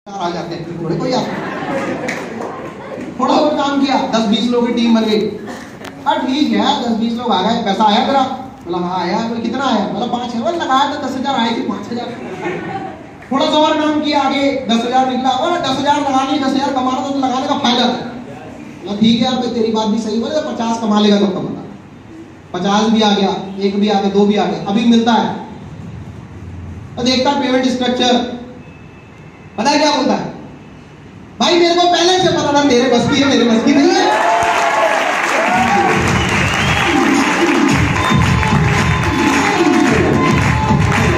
आ जाते हैं, थोड़े कोई आता थोड़ा बहुत काम किया, 10-20 लोगों की टीम बन गई। हाँ ठीक है, 10-20 लोग आ गए, पैसा आया तेरा? बोला हाँ आया। बोले कितना आया? बोला 5,000। लगाया तो 10,000 आए थे, 5,000। थोड़ा सा और काम किया, आगे 10,000 निकला। बोला 10,000 लगाने, 10,000 कमाना तो लगाने का फायदा है। बोला ठीक है यार भाई तेरी बात भी सही। बोले 50 कमा लेगा तो कमाना। 50 भी आ गया, 1 भी आ गया, 2 भी आ गया, अभी मिलता है तो देखता पेमेंट स्ट्रक्चर, पता है क्या बोलता है? भाई मेरे को पहले से पता था तेरे बस की है, मेरे बस की नहीं है।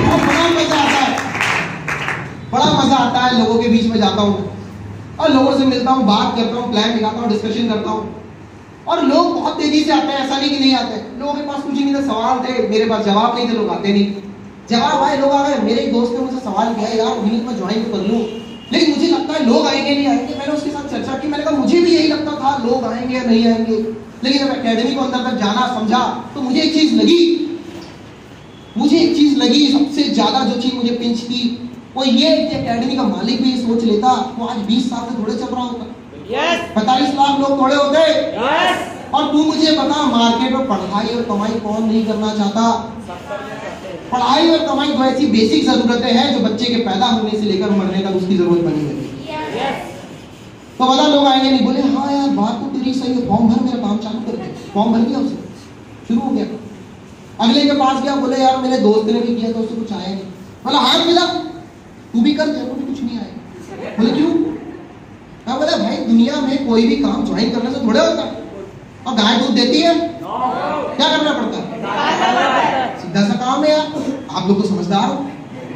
और बड़ा मजा आता है, बड़ा मजा आता है। लोगों के बीच में जाता हूँ और लोगों से मिलता हूँ, बात करता हूँ, प्लान दिखाता हूँ, डिस्कशन करता हूँ। और लोग बहुत तेजी से आते हैं, ऐसा नहीं कि नहीं आते। लोगों के पास कुछ नहीं था, सवाल थे, मेरे पास जवाब नहीं थे, लोग आते नहीं। जवाब आए, लोग आ गए। मेरे एक दोस्त ने मुझसे सवाल किया, यार विनीत मैं ज्वाइन कर लूं, लेकिन मुझे लगता है लोग आएंगे नहीं आएंगे। मैंने उसके साथ चर्चा की, मैंने कहा मुझे भी यही लगता था लोग आएंगे या नहीं आएंगे, लेकिन जब एकेडमी को अंदर तक जाना समझा तो मुझे एक चीज लगी, सबसे ज्यादा जो चीज मुझे पिंच की वो ये कि एकेडमी का मालिक भी ये सोच लेता तो आज 20 साल से थोड़े चल रहा होता। 45 लाख लोग थोड़े होते। और तू मुझे बता, मार्केट में पढ़ाई और कमाई कौन नहीं करना चाहता? पढ़ाई और कमाई तो ऐसी बेसिक जरूरतें हैं जो बच्चे के पैदा होने से लेकर मरने तक उसकी जरूरत बनी है। तो बता लोग आएंगे नहीं? बोले हाँ यार बात तो तेरी सही है, फॉर्म भर, मेरा काम चालू कर दे। फॉर्म भर दिया, उसे शुरू हो गया। अगले के पास गया, बोले यार मेरे दोस्त ने भी किया तो उसे कुछ आया नहीं। बोला हाँ मिला, तू भी कर, तेरे को भी कुछ नहीं आया। बोले क्यों? मैं बोला भाई दुनिया में कोई भी काम ज्वाइन करने से थोड़े होता है। और गाय दूध देती है, क्या करना पड़ता है? सीधा सा काम है यार। आप लोग तो समझदार हो,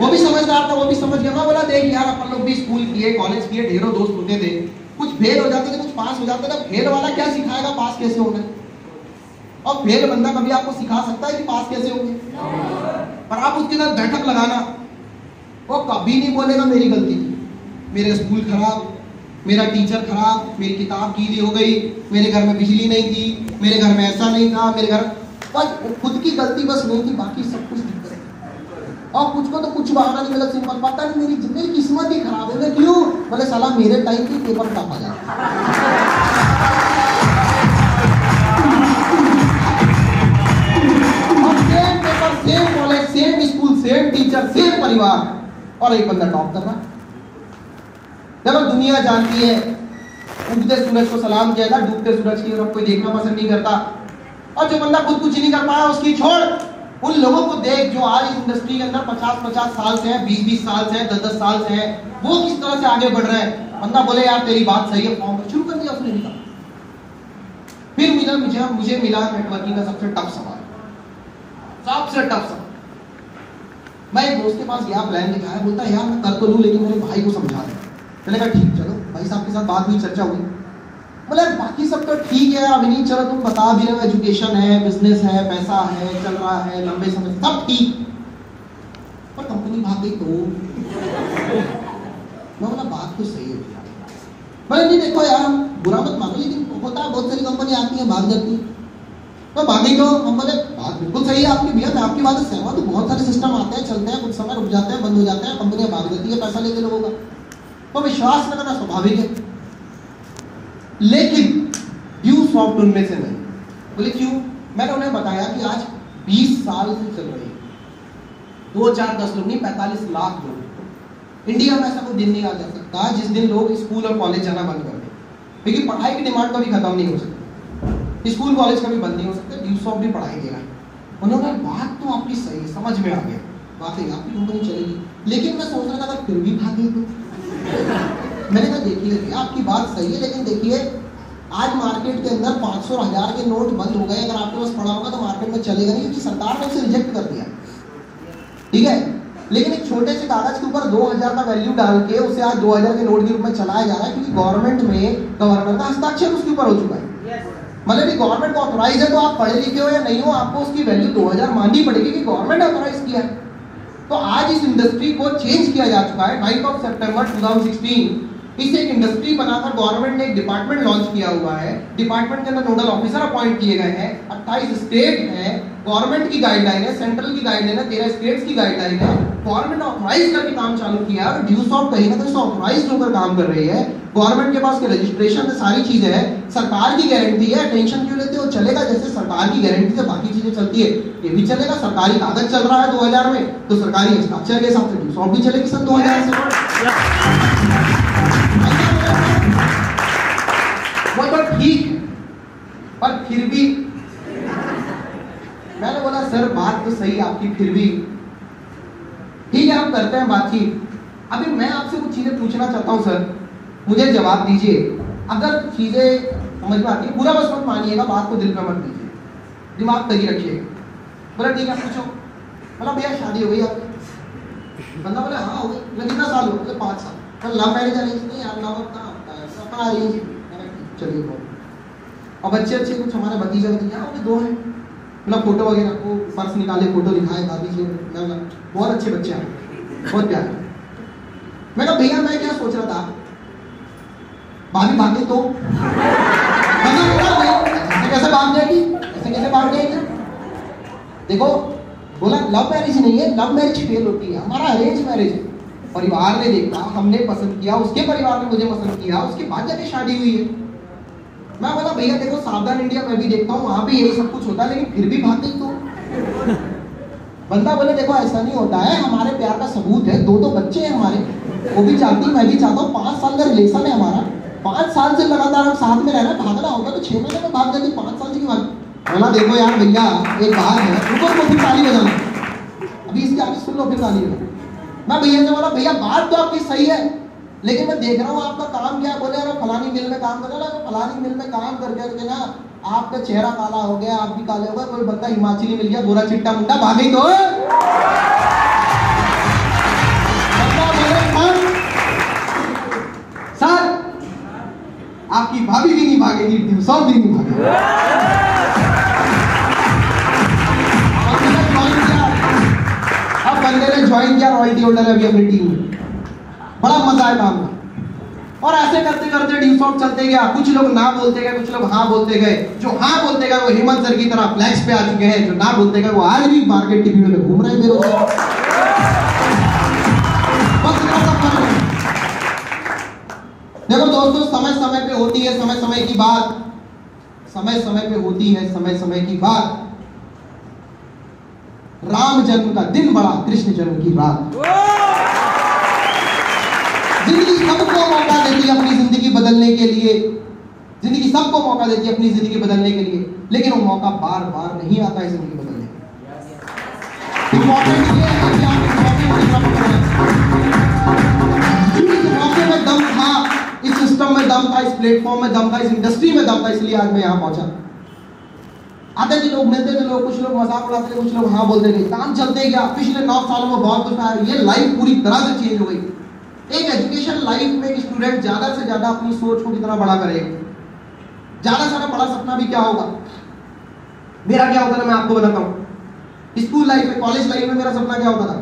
वो भी समझदार था, वो भी समझ गया। मैं बोला देख यार अपन लोग भी स्कूल किए, कॉलेज किए, ढेरों दोस्त होते थे, कुछ फेल हो जाते थे, कुछ पास हो जाते थे। फेल वाला क्या सिखाएगा पास कैसे होना? और फेल बंदा कभी आपको सिखा सकता है कि पास कैसे होंगे? पर आप उसके साथ बैठक लगाना, वो कभी नहीं बोलेगा मेरी गलती थी, मेरे स्कूल खराब, मेरा टीचर खराब, मेरी किताब गीली हो गई, मेरे घर में बिजली नहीं थी, मेरे घर में ऐसा नहीं था, मेरे घर बस खुद की गलती बस नहीं थी, बाकी सब कुछ दिक्कत है। और कुछ को तो कुछ बहाना नहीं मिला, सिंपल पता नहीं मेरी किस्मत ही खराब है। क्यों? बोले साला मेरे टाइम की पेपर टफ आ जाता। Same paper, same college, same school, same teacher, same परिवार, और एक बंदा टॉप कर रहा। चलो दुनिया जानती है उगते सूरज को सलाम किया था, डूबते सूरज की तरफ कोई देखना पसंद नहीं करता। और जो बंदा खुद कुछ नहीं कर पाया उसकी छोड़, उन लोगों को देख जो आज इस इंडस्ट्री के अंदर 50-50 साल से हैं, 20-20 साल से हैं, 10-10 साल से हैं, वो किस तरह से आगे बढ़ रहे हैं। बंदा बोले यार तेरी बात सही है, फॉर्म शुरू कर दिया उसने। निकला फिर मुझे मिला नेटवर्किंग का सबसे टफ सवाल, सबसे टफ सवाल। मैं एक दोस्त के पास गया, प्लान दिखाया, बोलता यार मैं कर तो लूं लेकिन मेरे भाई को समझा दे। मैंने कहा ठीक, चलो भाई साहब के साथ बात हुई, चर्चा हुई। बोले बाकी सब तो ठीक है अभी नहीं, चलो तुम बता भी रहे हो, एजुकेशन है, बिजनेस है, पैसा है, चल रहा है, लंबे समय सब ठीक, पर कंपनी भाग गई तो? मैं बोला बात तो सही है। बोले नहीं देखो यार बुरा मत मानो, लेकिन होता है बहुत सारी कंपनी आती है भाग जाती है, तो भागी तो। हम बोले बात बिल्कुल सही है आपकी भैया, मैं आपकी बात से सहमत हूँ। बहुत सारे सिस्टम आते हैं, चलते हैं, कुछ समय रुक जाते हैं, बंद हो जाते हैं, कंपनियां भाग जाती है पैसा लेके लोगों का, तो विश्वास न करना स्वाभाविक है। लेकिन ड्यू सॉफ्ट उनमें से नहीं। बोले क्यों? मैंने उन्हें बताया कि आज 20 साल से चल रही है, 2, 4, 10 लोग नहीं, 45 लाख लोग। इंडिया में ऐसा कोई दिन नहीं आ जा सकता जिस दिन लोग स्कूल और कॉलेज जाना बंद कर दें, क्योंकि पढ़ाई की डिमांड कभी खत्म नहीं हो सकती, स्कूल कॉलेज कभी बंद नहीं हो सकते, ड्यू सॉफ्ट भी पढ़ाई देगा। उन्होंने बात तो आपकी सही है, समझ में आ गया, वाकई आपकी कंपनी चलेगी, लेकिन मैं सोच रहा था अगर फिर भी भागे तो। मैंने कहा देखिए आपकी बात सही है, लेकिन देखिए आज मार्केट के अंदर 500 और 1000 के नोट बंद हो गए, अगर आपके पास पड़ा होगा तो मार्केट में चलेगा नहीं, क्योंकि सरकार ने उसे रिजेक्ट कर दिया, ठीक है। लेकिन एक छोटे से कागज के ऊपर 2000 का वैल्यू डाल के उसे आज 2000 के नोट के रूप में चलाया जा रहा है, क्योंकि गवर्नमेंट में गवर्नर का हस्ताक्षर उसके ऊपर हो चुका है। मतलब गवर्नमेंट को ऑथोराइज है, तो आप पढ़े लिखे हो या नहीं हो, आपको उसकी वैल्यू 2000 माननी पड़ेगी कि गवर्नमेंट ने ऑथोराइज किया है। तो आज इस इंडस्ट्री को चेंज किया जा चुका है। 9 सितंबर 2016 इसे एक इंडस्ट्री बनाकर गवर्नमेंट ने एक डिपार्टमेंट लॉन्च किया हुआ है। डिपार्टमेंट के अंदर नोडल ऑफिसर अपॉइंट किए गए हैं, 28 स्टेट है, गवर्नमेंट की गाइडलाइन है, सेंट्रल की गाइडलाइन है, 13 स्टेट्स की गाइडलाइन है। गवर्नमेंट ऑथराइज करके काम चालू किया है, ड्यू सॉफ्ट कहीं ना कहीं ऑथराइज होकर काम कर रही है, गवर्नमेंट के पास के रजिस्ट्रेशन है, सारी चीजें है, सरकार की गारंटी है, टेंशन क्यों लेते हो? चलेगा जैसे सरकार की गारंटी से बाकी चीजें चलती है, ये भी चलेगा। सरकारी कागज चल रहा है 2000 में, तो सरकारी हस्ताक्षर के हिसाब से ड्यू सॉफ्ट भी चलेगी सन 2000 से। वो तो ठीक है, पर फिर भी मैंने बोला सर बात तो सही आपकी, फिर भी ठीक है, हम करते हैं बातचीत। अभी मैं आपसे कुछ चीजें पूछना चाहता हूं सर, मुझे जवाब दीजिए। अगर चीजें समझ में आती है, पूरा बस मत मानिएगा, बात को दिल पे मत लीजिए, दिमाग तरी रखिएगा। बोला ठीक है पूछो। बोला भैया शादी हो गई आपकी? बंदा बोला हाँ हो गई। कितना साल हो? बोले 5 साल। तो लव मैरिज अरेंज नहीं यार, लव कहाँ होता है, अपना अरेंज। चलिए बहुत। और बच्चे अच्छे कुछ हमारे भतीजा भतीजा उनके 2 हैं, मतलब फोटो वगैरह को पर्स निकाले, फोटो दिखाए दादी जी, बहुत अच्छे बच्चे हैं, बहुत प्यारे। मैं कहा भैया मैं क्या सोच रहा था, भाभी भागे तो ऐसे कैसे भाग जाएगी, ऐसे कैसे भाग जाएगी? देखो बोला लव मैरिज नहीं है, लव मैरिज फेल होती है, हमारा अरेंज मैरिज है। परिवार ने देखा, हमने पसंद किया, उसके परिवार ने मुझे पसंद किया, उसके बाद जाके शादी हुई है। मैं बोला भैया देखो सावधान इंडिया मैं भी देखता हूँ, वहां भी यही सब कुछ होता है, लेकिन फिर भी भाग गई तो? बंदा बोले देखो ऐसा नहीं होता है, हमारे प्यार का सबूत है, 2 बच्चे हैं हमारे, वो भी चाहती मैं भी चाहता हूँ, 5 साल का रिलेशन है हमारा, 5 साल से लगातार हम साथ में रह रहे हैं, भागना होगा तो 6 महीने में भाग जाती, 5 साल की बात। बोला देखो यार भैया एक बात है, रुको फिर ताली बजाना, अभी इसके आगे सुन लो फिर ताली बजाना। मैं भैया से बोला भैया बात तो आपकी सही है, लेकिन मैं देख रहा हूँ आपका काम क्या है। बोले अरे फलानी मिल में काम कर रहा है, फलानी मिल में काम करके ना आपका चेहरा काला हो गया, आप भी काले हो गए, कोई बंदा हिमाचली मिल गया गोरा चिट्टा मुंडा, भागी तो सर आपकी भाभी भी नहीं भागेगी, ड्यू सॉफ्ट भी नहीं भागेगी। अब बंदे ने ज्वाइन किया, रॉयल्टी होल्डर है अभी अपनी टीम में, बड़ा मजा है काम में। और ऐसे करते करते ड्यू सॉफ्ट चलते गया, कुछ लोग ना बोलते गए, कुछ लोग हाँ बोलते गए। जो हाँ बोलते गए वो हेमंत सर की तरह फ्लैक्स पे आ चुके हैं, जो ना बोलते गए वो आज भी मार्केट टीवी में घूम रहे हैं बेरोजगार। देखो दोस्तों समय समय पे होती है समय समय की बात, समय समय पे होती है समय समय की बात। राम जन्म का दिन बड़ा, कृष्ण जन्म की रात। जिंदगी सबको मौका देती है अपनी जिंदगी बदलने के लिए, जिंदगी सबको मौका देती है अपनी जिंदगी बदलने के लिए, लेकिन वो मौका बार बार नहीं आता है जिंदगी बदलने का। इंपॉर्टेंट ये है कि आप इस मौके में दम था, इस सिस्टम में दम था, इस प्लेटफॉर्म में दम था, इस इंडस्ट्री में दम था, इसलिए आज मैं यहाँ पहुंचा। आते थे लोग, मिलते थे लोग, कुछ लोग मजाक उड़ाते थे, कुछ लोग हाँ बोलते थे, काम चलते गया। पिछले 9 सालों में बहुत कुछ आया, ये लाइफ पूरी तरह से चेंज हो गई। एक एजुकेशन लाइफ में एक स्टूडेंट ज्यादा से ज्यादा अपनी सोच को कितना बड़ा करेगा, ज्यादा से ज्यादा बड़ा सपना भी क्या होगा। मेरा क्या होता था मैं आपको बताता हूँ। स्कूल लाइफ में, कॉलेज लाइफ में मेरा सपना क्या होता था,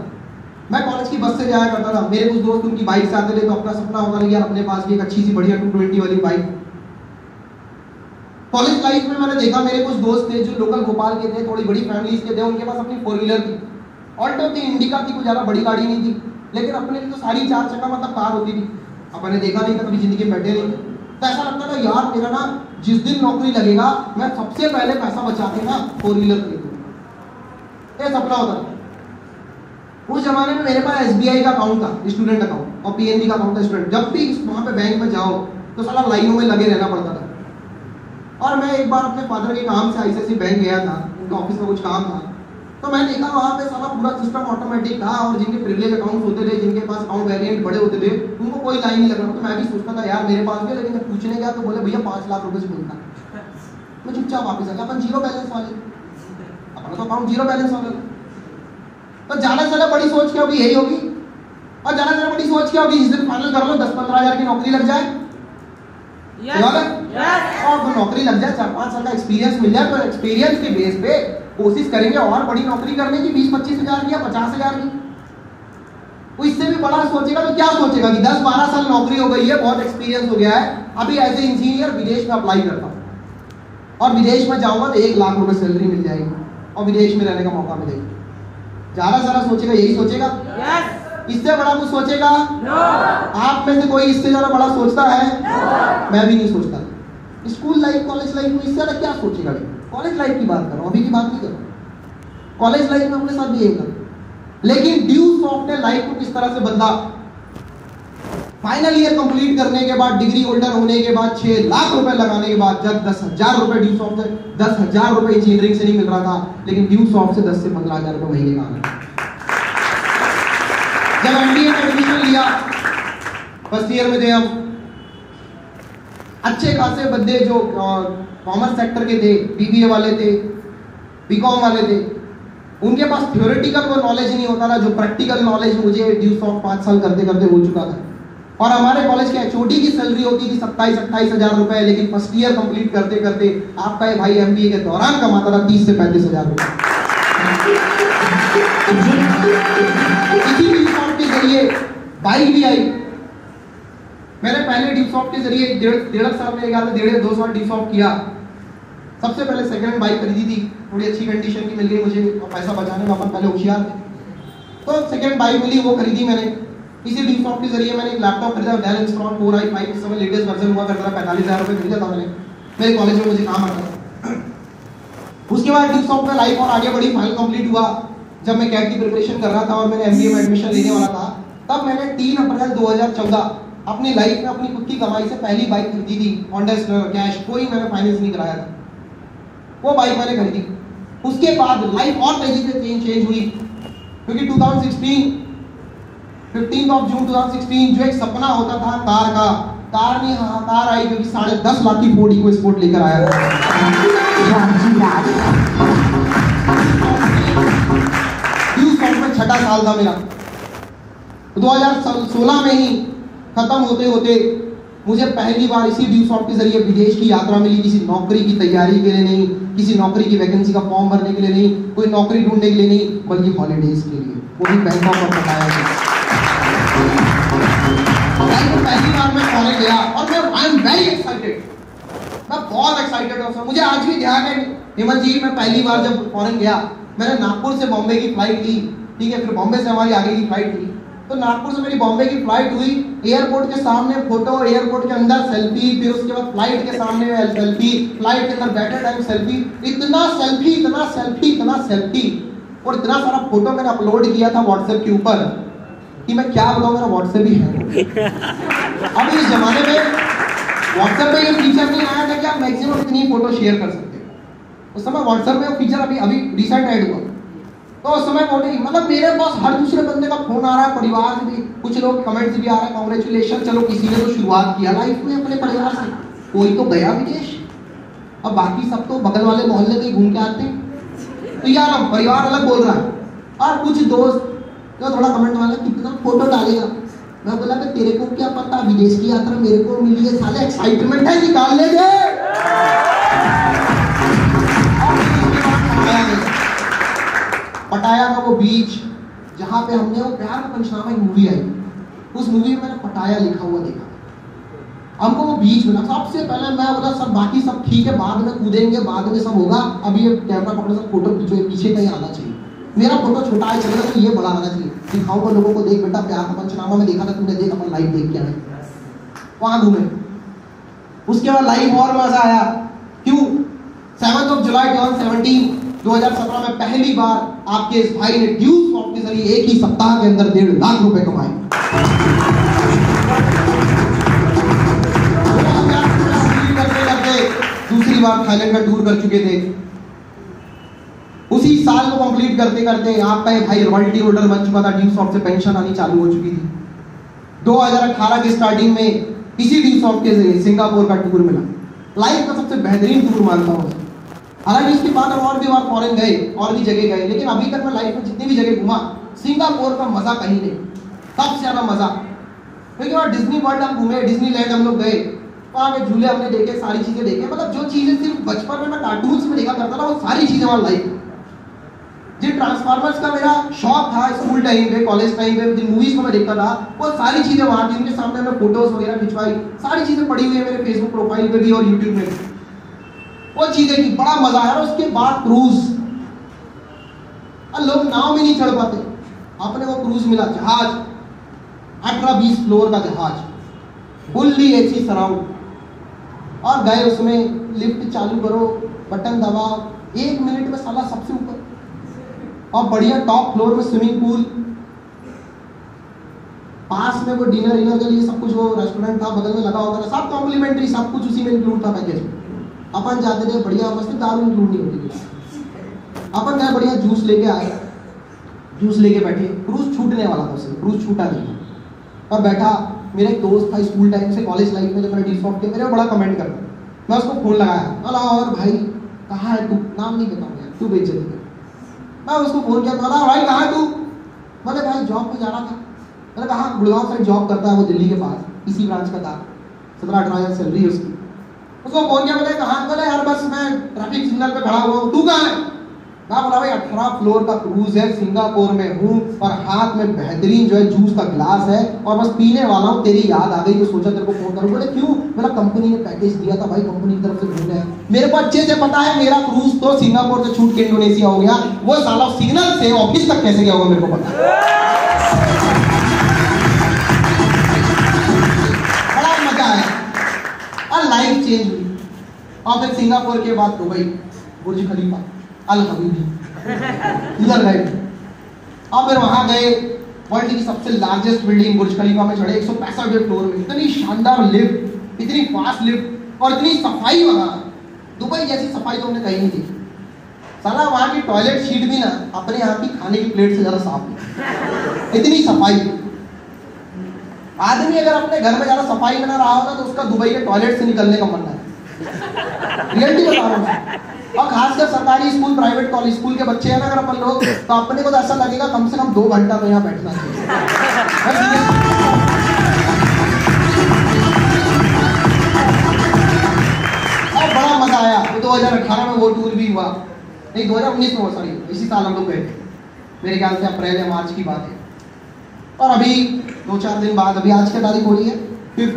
मैं कॉलेज की बस से जाया करता था, मेरे कुछ दोस्त उनकी बाइक से आते थे, तो अपना सपना होता था यार अपने पास भी एक अच्छी सी बढ़िया 220 वाली बाइक। कॉलेज लाइफ में मैंने देखा मेरे कुछ दोस्त थे जो लोकल भोपाल के थे, थोड़ी बड़ी फैमिलीज के थे, उनके पास अपनी 4 व्हीलर थी, ऑल्टो थी, इंडिका थी, कोई ज्यादा बड़ी गाड़ी नहीं थी, लेकिन अपने लिए तो सारी 4 चक्का मतलब कार होती थी। अब मैंने देखा नहीं था, कभी जिंदगी में बैठे नहीं, तो ऐसा लगता था यार मेरा ना जिस दिन नौकरी लगेगा मैं सबसे पहले पैसा बचा के ना 4 व्हीलर खरीदूंगा, ये सपना होता था। उस जमाने में मेरे पास SBI का अकाउंट था, स्टूडेंट अकाउंट, और PNB का अकाउंट था स्टूडेंट। जब भी वहां पे बैंक में जाओ तो साला लाइनों में लगे रहना पड़ता था। और मैं एक बार अपने फादर के काम से ICICI बैंक गया था, उनका ऑफिस में कुछ काम था, तो मैं देखा वहाँ पे सारा पूरा सिस्टम ऑटोमेटिक था, और जिनके प्रिविलेज अकाउंट होते थे, जिनके पास अकाउंट वेरिएंट बड़े होते थे, उनको कोई लाइन नहीं लग रहा। तो मैं भी सोचता था यार मेरे पास भी, लेकिन जब पूछने गया तो बोले भैया 5 लाख रुपए से मिलता। मैं चुपचाप वापस आ गया, अपन 0 बैलेंस वाले, अपना तो अकाउंट 0 बैलेंस वाले। तो ज्यादा से ज्यादा बड़ी सोच क्या होगी, यही होगी। और ज्यादा से ज्यादा बड़ी सोच क्या होगी, इस दिन फाइनल कर लो 10-15 हजार की नौकरी लग जाए, और तो नौकरी लग जाए, 4-5 साल का एक्सपीरियंस मिल जाए, तो एक्सपीरियंस के बेस पे कोशिश करेंगे और बड़ी नौकरी करने की, 20-25 हजार की या 50 हजार की। वो इससे भी बड़ा सोचेगा तो क्या सोचेगा कि 10-12 साल नौकरी हो गई है, बहुत एक्सपीरियंस हो गया है, अभी एज ए इंजीनियर विदेश में अप्लाई करता हूँ, और विदेश में जाऊंगा तो 1 लाख रुपए सैलरी मिल जाएगी, और विदेश में रहने का मौका मिलेगा। ज्यादा सारा सोचेगा यही सोचेगा? इससे बड़ा कुछ सोचेगा? आप में से कोई इससे ज्यादा बड़ा सोचता है? मैं भी नहीं सोचता। स्कूल लाइफ, कॉलेज लाइफ में इससे ज्यादा क्या सोचेगा? कॉलेज लाइफ की बात कर रहा हूं, अभी की बात नहीं कर रहा हूं। कॉलेज लाइफ में अपने साथ भी यही कर। लेकिन ड्यू सॉफ्ट ने लाइफ को किस तरह से बदला। फाइनल ईयर कंप्लीट करने के बाद, डिग्री होल्डर होने के बाद, 6 लाख रुपए लगाने के बाद, जब 10,000 रुपए ड्यू सॉफ्ट से, 10,000 रुपए इंजीनियरिंग से नहीं मिल रहा था, लेकिन ड्यू सॉफ्ट से 10 से 15,000 रुपए महीने का आना। जब एमबीए में एडमिशन लिया, फर्स्ट ईयर में थे हम, अच्छे खासे बंदे जो कॉमर्स सेक्टर के थे, बीबीए वाले थे, बीकॉम वाले थे, उनके पास थ्योरेटिकल वो नॉलेज नहीं होता था जो प्रैक्टिकल नॉलेज मुझे ड्यू सॉफ्ट 5 साल करते करते हो चुका था। और हमारे कॉलेज के एचओडी की सैलरी होती थी 27-28 हजार रुपए, लेकिन फर्स्ट ईयर कंप्लीट करते करते आपका ये भाई एमबीए के दौरान कमाता था 30 से 35 हजार रुपए। इसी ड्यू सॉफ्ट के जरिए बाइक भी आई। मैंने पहले ड्यू सॉफ्ट के जरिए 1.5 साल मेरे ख्याल से 1.5-2 साल ड्यू सॉफ्ट किया। सबसे पहले सेकंड हैंड बाइक खरीदी थी, थोड़ी अच्छी कंडीशन की मिल गई मुझे, और पैसा बचाने में अपन पहले होशियार थे, तो सेकंड बाइक मिली, वो खरीदी मैंने। इसी ड्यू सॉफ्ट के जरिए मैंने एक लैपटॉप खरीदा, डेल इंस्ट्रॉन 4i5, इस समय लेटेस्ट वर्जन हुआ करता था, 45,000 रुपए खरीदा था मैंने, मेरे कॉलेज में मुझे काम आता था। उसके बाद ड्यू सॉफ्ट में लाइफ और आगे बढ़ी, फाइनल कंप्लीट हुआ। जब मैं कैट की प्रिपरेशन कर रहा था और मैंने एमबीए में एडमिशन लेने वाला था, तब मैंने 3 अप्रैल 2014 अपनी लाइफ में अपनी खुद की कमाई से पहली बाइक खरीदी थी, होंडा स्टार कैश, कोई मैंने फाइनेंस नहीं कराया था, वो बाइक मैंने खरीदी। उसके बाद लाइफ और तेजी से चेंज हुई, क्योंकि 2016 15 जून 2016 जो एक सपना होता था कार का, कार नहीं, हाँ कार आई, क्योंकि 10.5 लाख की फोर्ड इको स्पोर्ट लेकर आया था। ड्यू सॉफ्ट में 6ठा साल था मेरा। 2016 में ही खत्म होते होते मुझे पहली बार इसी ड्यू सॉफ्ट के जरिए विदेश की यात्रा मिली, किसी नौकरी की तैयारी के लिए नहीं, किसी नौकरी की वैकेंसी का फॉर्म भरने के लिए नहीं, कोई नौकरी ढूंढने के लिए नहीं, बल्कि हॉलीडेज के लिए, वो भी बैंकॉक और पटाया गया। पहली बार मैं फॉरेन गया और मैं आई एम वेरी एक्साइटेड, मैं बहुत एक्साइटेड हूँ। मुझे आज भी ध्यान है हेमंत जी, मैं पहली बार जब फॉरेन गया, मैंने नागपुर से बॉम्बे की फ्लाइट ली, ठीक है, फिर बॉम्बे से हमारी आगे की फ्लाइट थी, तो नागपुर से मेरी बॉम्बे की फ्लाइट हुई, एयरपोर्ट के सामने फोटो, एयरपोर्ट के अंदर सेल्फी, फिर उसके बाद फ्लाइट के सामने सेल्फी, फ्लाइट के अंदर बैठे टाइम सेल्फी, इतना सेल्फी, इतना सेल्फी, इतना सेल्फी, और इतना सारा फोटो मैंने अपलोड किया था व्हाट्सएप के ऊपर कि मैं क्या बताऊं, मेरा व्हाट्सएप ही है। अब इस जमाने में व्हाट्सएप में ये फीचर नहीं आया था कि आप मैक्सिमम इतनी फोटो शेयर कर सकते हो। उस समय व्हाट्सएप में फीचर अभी रिसेंट ऐड हुआ, तो उस समय मतलब मेरे पास हर दूसरे बंदे का फोन आ रहा है, परिवार से भी कुछ लोग कमेंट्स भी आ रहे हैं, कांग्रेचुलेशन, चलो किसी ने तो शुरुआत किया लाइफ में अपने परिवार से, कोई तो गया विदेश, अब बाकी सब तो बगल वाले मोहल्ले में घूम के आते हैं। तो यार अब परिवार अलग बोल रहा है, और कुछ दोस्त तो थोड़ा कमेंट वाला कितना फोटो डालेगा, मैं बोला कि तेरे को क्या पता, विदेश की यात्रा मेरे को मिली है, साले एक्साइटमेंट है, निकाल ले दे। पटाया का वो बीच जहाँ पे हमने वो प्यार का पंचनामा एक मूवी आई, उस मूवी में मैंने पटाया लिखा हुआ देखा, हमको वो बीच मिला। सबसे पहले मैं बोला सब बाकी सब ठीक है, बाद में कूदेंगे, बाद में सब होगा, अभी ये कैमरा पकड़े सब फोटो खींचो, पीछे कहीं आना चाहिए, मेरा फोटो छोटा है चलेगा तो ये बड़ा आना चाहिए, दिखाऊंगा लोगों को, देख बेटा प्यार का पंचनामा में देखा था तुमने, देख अपन लाइव देख के आए, वहां घूमे। उसके बाद लाइव और मजा आया, क्यों? 7 जुलाई 2017 में पहली बार आपके इस भाई ने ड्यू सॉफ्ट के जरिए एक ही सप्ताह के अंदर 1.5 लाख रुपए कमाए। दूसरी बार थाईलैंड का टूर कर चुके थे। उसी साल को कंप्लीट करते करते आपका एक भाई रॉयल्टी होल्डर बन चुका था, ड्यू सॉफ्ट से पेंशन आनी चालू हो चुकी थी। 2018 की स्टार्टिंग में इसी ड्यू सॉफ्ट के जरिए सिंगापुर का टूर मिला, लाइफ का सबसे बेहतरीन टूर मानता हूँ। हालांकि इसके बाद और भी बार फॉरेन गए, और भी जगह गए, लेकिन अभी तक मैं लाइफ में जितनी भी जगह घूमा, सिंगापुर का मजा कहीं नहीं, सबसे ज्यादा मजा। क्योंकि वहाँ डिज्नी वर्ल्ड हम घूमे, डिज्नीलैंड हम लोग गए, वहाँ के झूले हमने देखे, सारी चीजें देखे, मतलब जो चीजें सिर्फ बचपन में मैं कार्टून्स में देखा करता था, वो सारी चीजें वहाँ लाइफ। जिन ट्रांसफार्मर्स का मेरा शौक था स्कूल टाइम पे, कॉलेज टाइम पे, जिन मूवीज को मैं देखता था, वो सारी चीजें वहाँ थी, उनके सामने मैं फोटोज वगैरह खिंचवाई, सारी चीजें पड़ी हुई है मेरे फेसबुक प्रोफाइल पे भी और यूट्यूब में भी, वो चीजें की बड़ा मजा आया। उसके बाद क्रूज और लोग नाव में नहीं चढ़ पाते, अपने को क्रूज मिला, जहाज 18-20 फ्लोर का जहाज, फुल्ली एसी सराउंड, और गए उसमें, लिफ्ट चालू करो, बटन दबाओ, 1 मिनट में साला सबसे ऊपर, और बढ़िया टॉप फ्लोर में स्विमिंग पूल, पास में वो डिनर इनर के लिए सब कुछ, वो रेस्टोरेंट था बगल में लगा होता था, सब कॉम्प्लीमेंट्री, सब कुछ उसी में इंक्लूड था पैकेज में। अपन जाते थे बढ़िया मस्त, दारू इंक्लूड नहीं होती थी। अपन गए बढ़िया, जूस लेके आए, जूस लेके बैठे, क्रूज छूटने वाला था उससे, क्रूज छूटा नहीं, और बैठा। मेरा एक दोस्त था स्कूल टाइम से, कॉलेज लाइफ में जब मैंने डी-सॉफ्ट किया, मेरे को बड़ा कमेंट करता, मैं उसको फोन लगाया, बोला और भाई कहाँ है तू, नाम नहीं बताऊंगा यार, तू बेइज्जती कर। मैं उसको फोन किया, बोला भाई कहाँ है तू, बोले भाई जॉब पे जाना था। मैंने कहा गुड़गांव साइड जॉब करता है वो, दिल्ली के पास, इसी ब्रांच का था, 17-18 हज़ार सैलरी है उसकी। उसको फोन किया, बोले कहाँ, बोले यार बस मैं ट्रैफिक सिग्नल पे खड़ा हुआ हूँ, तू कहाँ है। मैं बोला भाई 18 फ्लोर का क्रूज है, सिंगापुर में हूँ, और हाथ में बेहतरीन जो है जूस का ग्लास है, और बस पीने वाला हूँ, तेरी याद आ गई तो सोचा तेरे को फोन करूँ। बोले क्यों, बोला कंपनी ने पैकेज दिया था भाई, कंपनी की तरफ से घूमने है। मेरे को अच्छे से पता है मेरा क्रूज तो सिंगापुर से छूट के इंडोनेशिया हो गया, वो साला सिग्नल से ऑफिस तक कैसे गया होगा मेरे को पता है। बड़ा मजा आया और लाइफ चेंज हुई। और फिर सिंगापुर के बाद दुबई, बुर्ज खलीफा, अल हबीबी, इधर गए, और फिर वहां गए, वर्ल्ड की सबसे लार्जेस्ट बिल्डिंग बुर्ज खलीफा में चढ़े, 165 फ्लोर में, इतनी शानदार लिफ्ट, इतनी फास्ट लिफ्ट, और इतनी सफाई वहां, दुबई जैसी सफाई तो हमने कहीं नहीं देखी। साला वहां की टॉयलेट शीट भी ना अपने यहाँ की खाने की प्लेट से ज्यादा साफ है, इतनी सफाई। आदमी अगर अपने घर में ज्यादा सफाई में ना रहा होगा तो उसका दुबई के टॉयलेट से निकलने का मन है, रियलिटी बता रहा हूँ। और खासकर सरकारी स्कूल, प्राइवेट कॉलेज स्कूल के बच्चे हैं ना अगर अपन लोग, तो अपने को तो ऐसा लगेगा कम से कम 2 घंटा तो यहाँ बैठना चाहिए। और बड़ा मजा आया। 2018 में वो टूर भी हुआ, नहीं 2019 में, सॉरी इसी साल हम लोग गए थे, मेरे ख्याल से अप्रैल या मार्च की बात है। और अभी 2-4 दिन बाद, अभी आज की तारीख हो रही है 5,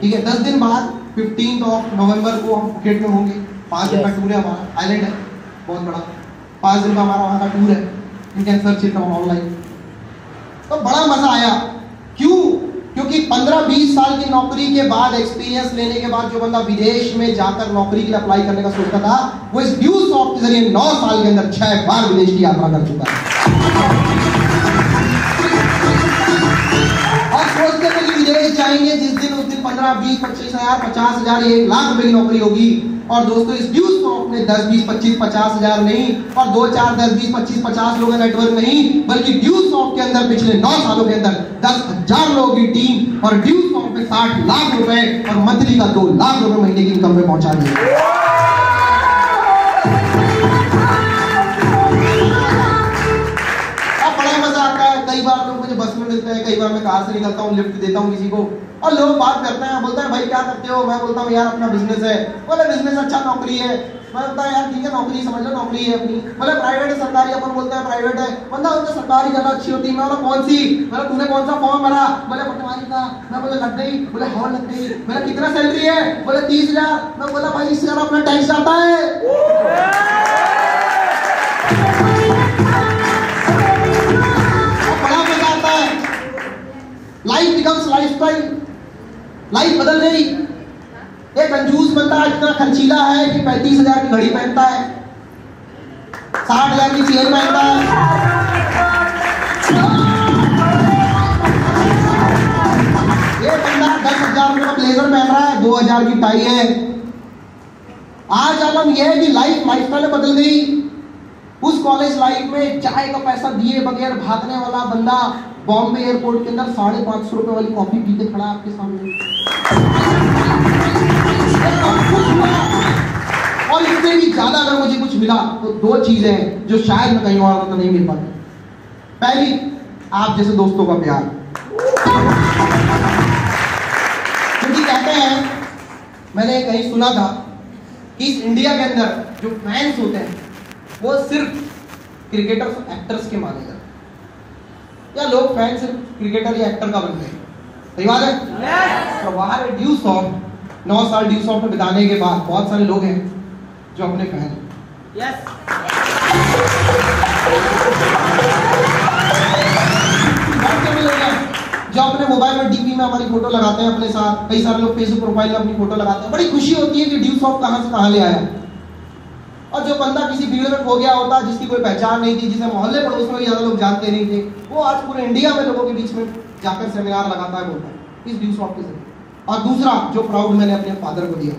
ठीक है, 10 दिन बाद 15 नवंबर को हम फुकेट में होंगे। 5 दिन का टूर है हमारा, आइलैंड है बहुत बड़ा, 5 दिन का हमारा वहाँ का टूर है, you can search it online. तो बड़ा मजा आया, क्यों, क्योंकि 15-20 साल की नौकरी के बाद, एक्सपीरियंस लेने के बाद जो बंदा विदेश में जाकर नौकरी के लिए अप्लाई करने का सोचता था, वो इस ड्यूसॉफ्ट के जरिए 9 साल के अंदर 6 बार विदेश की यात्रा कर चुका है। और सोचते थे कि विदेश जाएंगे जिस दिन, उस दिन 15, 20, 25 हजार, 50 हजार, 1 लाख रुपए की नौकरी होगी। और दोस्तों इस ड्यूसॉफ्ट ने 10, 20, 25, 50 हजार नहीं, और 2, 4, 10, 20, 25, 50 लोगों का नेटवर्क नहीं, बल्कि ड्यूसॉफ्ट के अंदर पिछले 9 सालों के अंदर 10,000 लोगों की टीम, और ड्यूसॉफ्ट में 60 लाख रुपए और मंथली का 2 लाख रुपए महीने की इनकम में पहुंचा दिया। कई बार लोग मुझे बस में मिलते हैं, कई बार मैं कार से निकलता हूँ, लिफ्ट देता हूँ किसी को, और लोग बात करते हैं, बोलते हैं भाई क्या करते हो, मैं बोलता हूँ यार अपना बिजनेस है। बोले बिजनेस अच्छा, नौकरी है। मैं बोलता है यार ठीक है, नौकरी समझ लो, नौकरी है अपनी। बोले प्राइवेट है सरकारी, अपन बोलते हैं प्राइवेट है। बंदा बोलता सरकारी ज्यादा अच्छी होती है। मैं बोला कौन सी, बोला तूने कौन सा फॉर्म भरा, बोले पटवारी का। मैं बोले लग गई, बोले हाँ लग गई। बोले कितना सैलरी है, बोले 30,000। मैं बोला भाई इससे ज्यादा अपना टैक्स आता है। लाइफ बिकम्स लाइफस्टाइल, लाइफ बदल गई। एक कंजूस बंदा इतना खर्चीला है कि 35,000 की घड़ी पहनता है, 60,000 की चेन पहनता है। एक बंदा 10,000 रुपए का ब्लेजर पहन रहा है, 2,000 की टाई है। आज आलम यह है कि लाइफस्टाइल बदल गई। उस कॉलेज लाइफ में चाय का पैसा दिए बगैर भागने वाला बंदा बॉम्बे एयरपोर्ट के अंदर 550 रुपए वाली कॉफी पीते खड़ा आपके सामने। और इससे भी ज्यादा अगर मुझे कुछ मिला तो 2 चीजें हैं जो शायद मैं कहीं और तो नहीं मिल पाती। पहली, आप जैसे दोस्तों का प्यार, क्योंकि कहते हैं, मैंने कहीं सुना था कि इस इंडिया के अंदर जो फैंस होते हैं वो सिर्फ क्रिकेटर्स, एक्टर्स के माने जाते हैं, या लोग फैन सिर्फ क्रिकेटर या एक्टर का बनते हैं। सही बात है। तो वहां ड्यूसॉफ्ट 9 साल ड्यूसॉफ्ट में बिताने के बाद बहुत सारे लोग हैं जो अपने फैन हैं। जो अपने मोबाइल में डीपी में हमारी फोटो लगाते हैं अपने साथ, कई सारे लोग फेसबुक प्रोफाइल में अपनी फोटो लगाते हैं, बड़ी खुशी होती है कि ड्यूसॉफ्ट कहां से कहां ले आया। और जो बंदा किसी भीड़ में खो गया होता, जिसकी कोई पहचान नहीं थी, जिसे मोहल्ले पड़ोस में ज्यादा लोग जानते नहीं थे, वो आज पूरे इंडिया में लोगों के बीच में जाकर सेमिनार लगाता है, बोलता है इस ड्यूसॉफ्ट के जरिए। और दूसरा जो प्राउड मैंने अपने फादर को दिया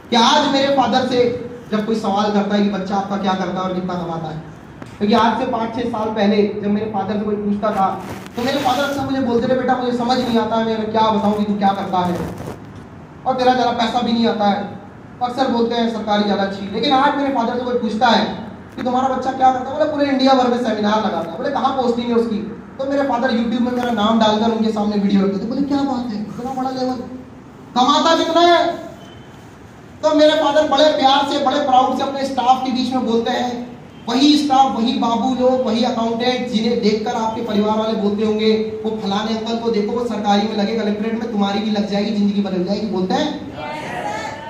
कि आज मेरे फादर से जब कोई सवाल करता है कि बच्चा आपका क्या करता है और कितना कमाता है, क्योंकि आज से 5-6 साल पहले जब मेरे फादर से कोई पूछता था तो मेरे फादर अक्सर मुझे बोलते थे, बेटा मुझे समझ नहीं आता है, मैं क्या बताऊं कि तू क्या करता है और तेरा जरा पैसा भी नहीं आता है। अक्सर बोलते हैं सरकारी ज़्यादा अच्छी। लेकिन आज मेरे फादर से कोई पूछता है कि तुम्हारा बच्चा क्या करता है, बोले पूरे इंडिया भर में सेमिनार लगाता है। बोले कहाँ पोस्टिंग है उसकी, तो मेरे फादर यूट्यूब में मेरा नाम डालकर उनके सामने वीडियो रखते थे। बोले क्या बात है, इतना बड़ा लेवल, कमाता कितना है। तो मेरे फादर बड़े प्यार से, बड़े प्राउड से अपने स्टाफ के बीच में बोलते हैं, वही स्टाफ, वही बाबू लोग, वही अकाउंटेंट जिन्हें देखकर आपके परिवार वाले बोलते होंगे वो फलाने अंकल को देखो, वो सरकारी में लगे, कलेक्ट्रेट में तुम्हारी भी लग जाएगी, जिंदगी बदल जाएगी, बोलते हैं।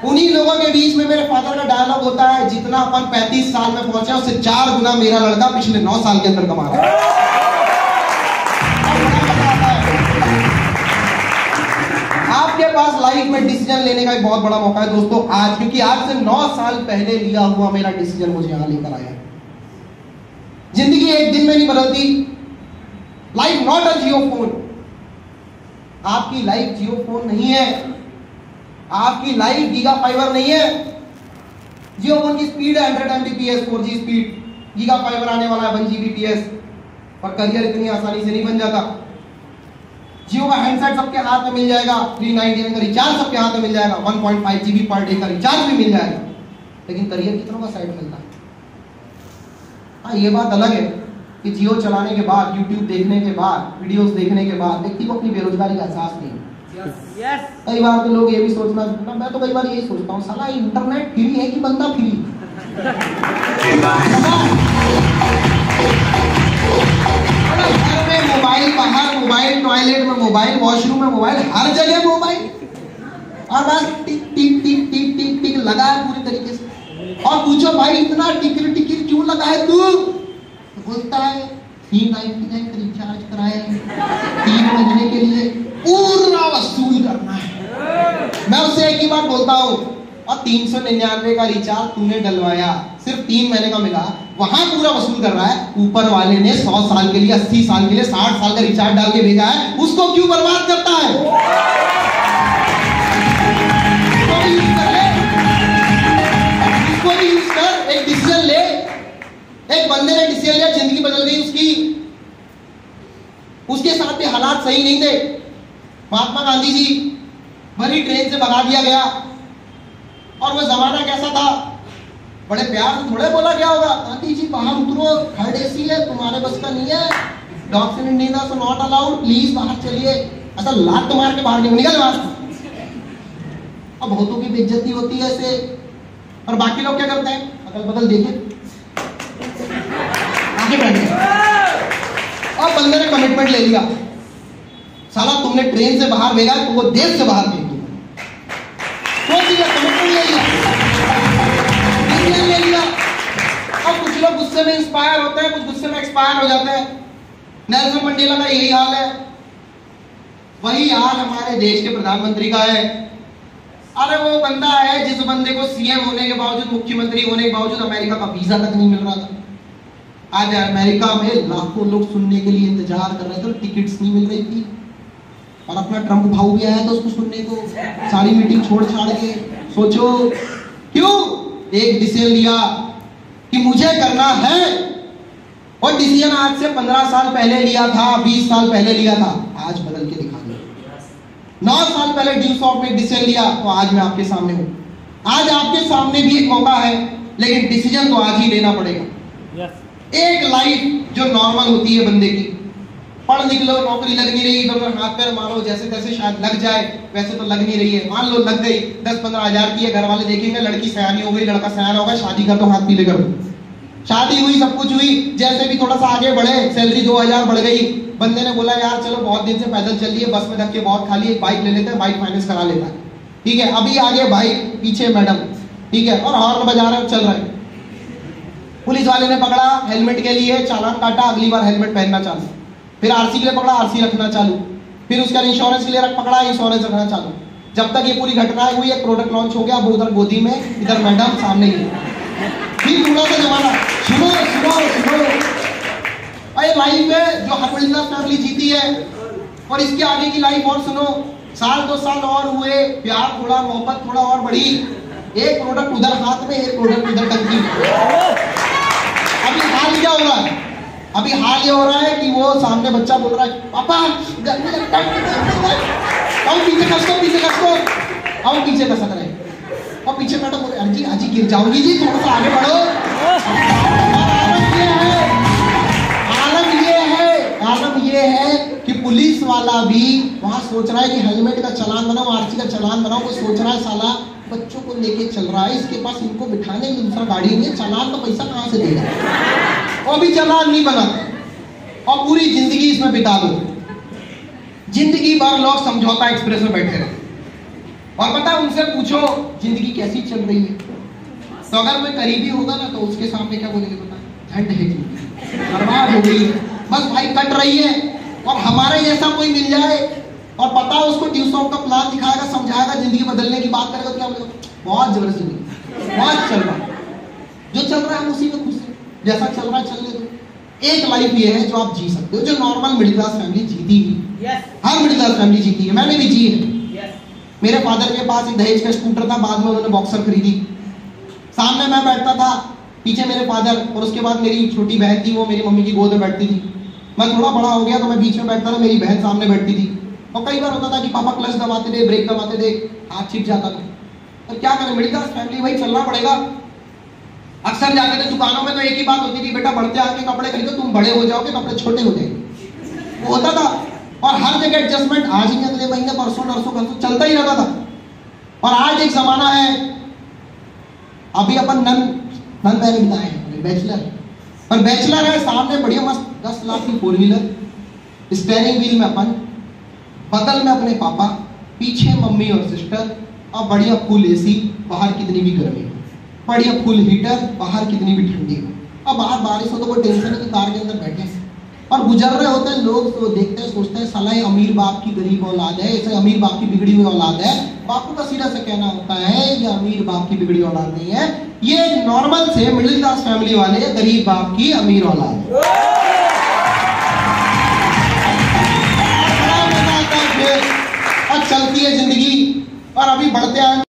उन्हीं लोगों के बीच में मेरे फादर का डायलॉग होता है, जितना अपन 35 साल में पहुंचे उससे 4 गुना मेरा लड़का पिछले 9 साल के अंदर कमा रहा है। आपके पास लाइफ में डिसीजन लेने का एक बहुत बड़ा मौका है दोस्तों आज, क्योंकि आज से 9 साल पहले लिया हुआ मेरा डिसीजन मुझे यहां लेकर आया। जिंदगी एक दिन में नहीं बदलती। Life not a Jio phone. आपकी लाइफ जियो फोन नहीं है, आपकी लाइफ गीगा फाइबर नहीं है। जियो फोन की स्पीड है 100 Mbps 4G speed, giga fibre आने वाला है 1 Gbps। और करियर इतनी आसानी से नहीं बन जाता। जियो का हैंडसेट सबके हाथ में मिल जाएगा, 399 का रिचार्ज सबके हाथ में मिल जाएगा, 1.5 GB पर डे का रिचार्ज भी मिल जाएगा, लेकिन करियर कितनों का साइड मिलता है। हाँ, ये बात अलग है कि जियो चलाने के बाद, यूट्यूब देखने के बाद, वीडियोस देखने के बाद व्यक्ति को अपनी बेरोजगारी का एहसास नहीं। कई बार तो लोग ये भी सोचना, मैं तो कई बार यही सोचता हूँ, साला इंटरनेट फ्री है कि बंदा फ्री। घर में मोबाइल, बाहर मोबाइल, टॉयलेट में मोबाइल, वॉशरूम में मोबाइल, हर जगह मोबाइल, और बस टिक टिक टिक टिक टिक टिक लगा है पूरी तरीके से। और पूछो भाई इतना टिकट टिकट क्यों लगा है तू, तो बोलता है 399 का रिचार्ज कराया है 3 महीने के लिए, पूरा वसूल करना है। मैं उससे एक ही बात बोलता हूँ, और 399 का रिचार्ज तूने डलवाया, सिर्फ 3 महीने का मिला, वहां पूरा वसूल कर रहा है। ऊपर वाले ने 100 साल के लिए, 80 साल के लिए, 60 साल का रिचार्ज डाल के भेजा है, उसको क्यों बर्बाद करता है। एक डिसीजन ले। एक बंदे ने डिसीजन लिया, जिंदगी बदल गई उसकी। उसके साथ भी हालात सही नहीं थे। महात्मा गांधी जी भरी ट्रेन से भगा दिया गया। और वो जमाना कैसा था, बड़े प्यार से थोड़े बोला गया होगा, गांधी जी बाहर उतरो, थर्ड एसी है, तुम्हारे बस का नहीं है, dogs in India so not allowed, please बाहर चलिए। ऐसा लात तो मार के बाहर निकल बाहर। अब बहुतों की बेइज्जती होती है ऐसे। और बाकी लोग क्या करते हैं, अगल बगल देखे, आगे बैठ गए। और बंदे ने कमिटमेंट ले लिया, साला तुमने ट्रेन से बाहर भेजा तो वो देश से बाहर भेज दूंगा। सोच लिया, कमिटमेंट ले लिया, डिसीजन ले लिया। अब कुछ लोग गुस्से में इंस्पायर होते हैं, कुछ गुस्से में एक्सपायर हो जाते हैं। नेल्सन मंडेला का यही हाल है। वही हाल हमारे देश के प्रधानमंत्री का है। अरे वो बंदा है जिस बंदे को सीएम होने के बावजूद, मुख्यमंत्री होने के बावजूद अमेरिका का वीजा तक नहीं मिल रहा था। आज अमेरिका में लाखों लोग सुनने के लिए इंतजार कर रहे थे, टिकट्स नहीं मिल रही थी। और अपना ट्रम्प भाऊ भी आया था उसको सुनने को, सारी मीटिंग छोड़ छाड़ के। सोचो क्यों, एक डिसीजन लिया कि मुझे करना है। और डिसीजन आज से 15 साल पहले लिया था, 20 साल पहले लिया था, आज बदल के दिखा दिया। 9 साल पहले ड्यूसॉफ्ट में डिसीजन लिया, तो आज मैं आपके सामने हूं। आज आपके सामने भी एक मौका है, लेकिन डिसीजन तो आज ही लेना पड़ेगा। एक लाइफ जो नॉर्मल होती है बंदे की, पढ़ लिख लो, नौकरी लग नहीं रही, तो हाथ पैर मारो जैसे तैसे शायद लग जाए, वैसे तो लग नहीं रही है। मान लो लग गई, 10-15 हजार की है, घर वाले देखेंगे लड़की सयानी हो गई, लड़का सयाना होगा, शादी कर दो, हाथ पीले कर दो। शादी हुई, सब कुछ हुई, जैसे भी थोड़ा सा आगे बढ़े, सैलरी 2000 बढ़ गई। बंदे ने बोला यार चलो बहुत दिन से पैदल चल रही है, बस में धक्के बहुत खा लिए, एक बाइक ले लेते हैं, बाइक फाइनेंस करा लेता है। ठीक है, अभी आगे बाइक, पीछे मैडम, ठीक है, और हॉर्न बजा रहे हैं, चल रहे हैं। पुलिस वाले ने पकड़ा, हेलमेट के लिए चालान काटा, अगली बार हेलमेट पहनना चालू। फिर आरसी के लिए पकड़ा, आरसी रखना चालू। फिर उसका इंश्योरेंस के लिए पकड़ा, इंश्योरेंस रखना चालू। जब तक ये पूरी घटनाएं हुई, एक प्रोडक्ट लॉन्च हो गया, वो उधर गोदी में, इधर मैडम सामने ही। फिर थोड़ा सा जमाना, सुनो सुनो सुनो, अरे लाइफ में जो हर मिडिल क्लास फैमिली जीती है, और इसके आगे की लाइफ और सुनो, साल 2 साल और हुए, प्यार थोड़ा, मोहब्बत थोड़ा और बढ़ी, एक प्रोडक्ट उधर हाथ में, एक प्रोडक्ट उधर टंकी में। अभी हाल क्या हो रहा है? अभी हाल ये हो रहा है कि वो सामने बच्चा बोल रहा है, पापा गर्मी लगता है, और पीछे खसको, पीछे खसको, और पीछे खसक रहे, और पीछे मैडम बोले, अजी अजी गिर जाओगी जी, थोड़ा सा आगे बढ़ो। आलम ये है कि पुलिस वाला भी वहां सोच रहा है कि हेलमेट का चालान बनाओ, आरसी का चालान बनाओ, वो सोच रहा है साला बच्चों को लेके चल रहा है, इसके पास इनको बिठाने की दूसरा गाड़ी नहीं है, चालान का पैसा कहां से देगा? वो भी चालान नहीं बना, और पूरी जिंदगी इसमें बिता दो। जिंदगी भर लोग समझौता एक्सप्रेस में बैठे रहे, और पता उनसे पूछो जिंदगी कैसी चल रही है, तो अगर कोई करीबी होगा ना, तो उसके सामने क्या बोलेंगे पता? झंड है, बर्बाद हो गई, बस भाई कट रही है। और हमारे जैसा कोई मिल जाए और पता उसको ट्यूशन का प्लान दिखाएगा, समझाएगा, जिंदगी बदलने की बात करेगा, तो क्या बोलेगा? बहुत जबरदस्त जिंदगी, बहुत चल रहा है, जो चल रहा है हम उसी में खुश है, जैसा चल रहा है चलने दो। एक लाइफ ये है जो आप जी सकते हो, जो नॉर्मल मिडिल क्लास फैमिली जीती है। हर मिडिल क्लास फैमिली जीती है, मैंने भी जी है। मेरे फादर के पास एक दहेज का स्कूटर था, बाद में उन्होंने बॉक्सर खरीदी। सामने मैं बैठता था, पीछे मेरे फादर, और उसके बाद मेरी छोटी बहन थी, वो मेरी मम्मी की गोद में बैठती थी। मैं थोड़ा बड़ा हो गया तो मैं बीच में बैठता था, मेरी बहन सामने बैठती थी, और कई बार होता था कि पापा क्लच दबाते थे, ब्रेक दबाते थे, हाथ छिप जाता था। तो क्या करें, मिडिल क्लास फैमिली, भाई चलना पड़ेगा। अक्सर जाते थे दुकानों में, तो एक ही बात होती थी, बेटा बढ़ते आके कपड़े खरीदो, तुम बड़े हो जाओगे, कपड़े छोटे हो जाएंगे, वो होता था। और हर जगह एडजस्टमेंट, आज ही अगले महीने, परसों नरसों परसों चलता ही रहता था। और आज एक जमाना है, अभी अपन नन मैरिड का है, बैचलर, पर बैचलर है, सामने बढ़िया मस्त 10 लाख की 4 व्हीलर, स्टेयरिंग व्हील में अपन, बगल में अपने पापा, पीछे मम्मी और सिस्टर, और बढ़िया फुल एसी, बाहर कितनी भी गर्मी हो, बढ़िया फुल हीटर, बाहर कितनी भी ठंडी हो। अब बाहर बारिश हो तो कोई टेंशन नहीं, कार के अंदर बैठे और गुजर रहे होते हैं लोग, तो देखते हैं, सोचते हैं साला ये अमीर बाप की गरीब औलाद है, ऐसे अमीर बाप की बिगड़ी हुई औलाद है। बापू का सीधा से कहना होता है ये अमीर बाप की बिगड़ी औलाद नहीं है, ये नॉर्मल से मिडिल क्लास फैमिली वाले गरीब बाप की अमीर औलाद है। और चलती है जिंदगी, और अभी बढ़ते हैं।